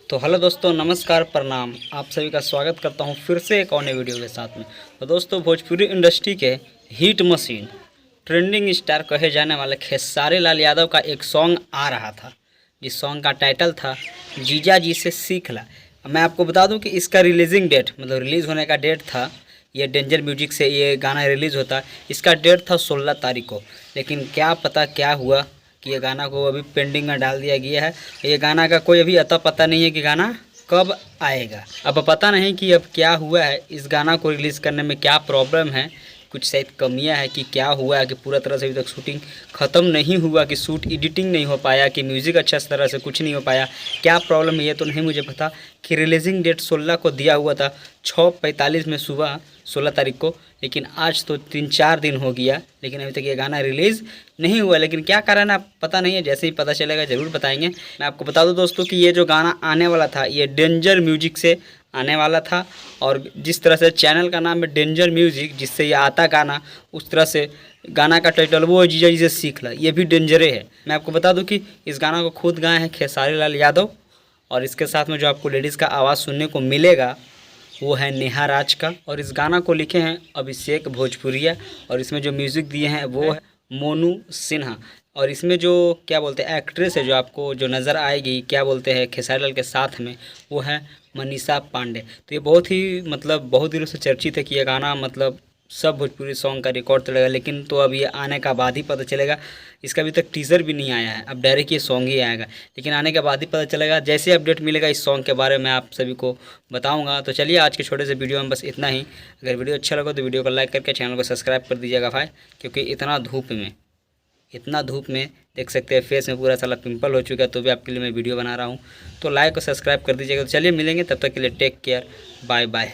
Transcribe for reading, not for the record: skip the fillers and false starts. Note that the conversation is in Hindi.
तो हेलो दोस्तों, नमस्कार, प्रणाम। आप सभी का स्वागत करता हूं फिर से एक और नए वीडियो के साथ में। तो दोस्तों, भोजपुरी इंडस्ट्री के हिट मशीन, ट्रेंडिंग स्टार कहे जाने वाले खेसारी लाल यादव का एक सॉन्ग आ रहा था, जिस सॉन्ग का टाइटल था जीजा जी से सीख ला। मैं आपको बता दूं कि इसका रिलीजिंग डेट, मतलब रिलीज़ होने का डेट था, ये डेंजर म्यूजिक से ये गाना रिलीज़ होता, इसका डेट था 16 तारीख को। लेकिन क्या पता क्या हुआ कि ये गाना को अभी पेंडिंग में डाल दिया गया है। ये गाना का कोई अभी अता पता नहीं है कि गाना कब आएगा। अब पता नहीं कि अब क्या हुआ है, इस गाना को रिलीज़ करने में क्या प्रॉब्लम है, कुछ शायद कमियां है कि क्या हुआ है कि पूरा तरह से अभी तक शूटिंग ख़त्म नहीं हुआ, कि शूट एडिटिंग नहीं हो पाया, कि म्यूज़िक अच्छा तरह से कुछ नहीं हो पाया। क्या प्रॉब्लम है ये तो नहीं मुझे पता। कि रिलीजिंग डेट 16 को दिया हुआ था, 6:45 में सुबह 16 तारीख को, लेकिन आज तो 3-4 दिन हो गया, लेकिन अभी तक ये गाना रिलीज़ नहीं हुआ। लेकिन क्या कारण है पता नहीं है, जैसे ही पता चलेगा ज़रूर बताएंगे। मैं आपको बता दूं दोस्तों कि ये जो गाना आने वाला था ये डेंजर म्यूजिक से आने वाला था, और जिस तरह से चैनल का नाम है डेंजर म्यूजिक, जिससे ये आता गाना, उस तरह से गाना का टाइटल वो जीजा जी से सीख ला, ये भी डेंजरे है। मैं आपको बता दूं कि इस गाना को खुद गाए हैं खेसारी लाल यादव, और इसके साथ में जो आपको लेडीज़ का आवाज़ सुनने को मिलेगा वो है नेहा राज का, और इस गाना को लिखे हैं अभिषेक भोजपुरिया, और इसमें जो म्यूज़िक दिए हैं वो है मोनू सिन्हा। और इसमें जो क्या बोलते हैं एक्ट्रेस है जो आपको जो नज़र आएगी, क्या बोलते हैं खेसारी लाल के साथ में, वो है मनीषा पांडे। तो ये बहुत ही मतलब बहुत दिनों से चर्चित है कि ये गाना मतलब सब भोजपुरी सॉन्ग का रिकॉर्ड तोड़ेगा, लेकिन तो अब ये आने का बाद ही पता चलेगा। इसका अभी तक टीज़र भी नहीं आया है, अब डायरेक्ट ये सॉन्ग ही आएगा, लेकिन आने के बाद ही पता चलेगा। जैसे अपडेट मिलेगा इस सॉन्ग के बारे में आप सभी को बताऊंगा। तो चलिए आज के छोटे से वीडियो में बस इतना ही। अगर वीडियो अच्छा लगा तो वीडियो को लाइक करके चैनल को सब्सक्राइब कर दीजिएगा भाई, क्योंकि इतना धूप में देख सकते हैं फेस में पूरा साला पिंपल हो चुका है, तो भी आपके लिए मैं वीडियो बना रहा हूँ। तो लाइक और सब्सक्राइब कर दीजिएगा। तो चलिए मिलेंगे, तब तक के लिए टेक केयर, बाय बाय।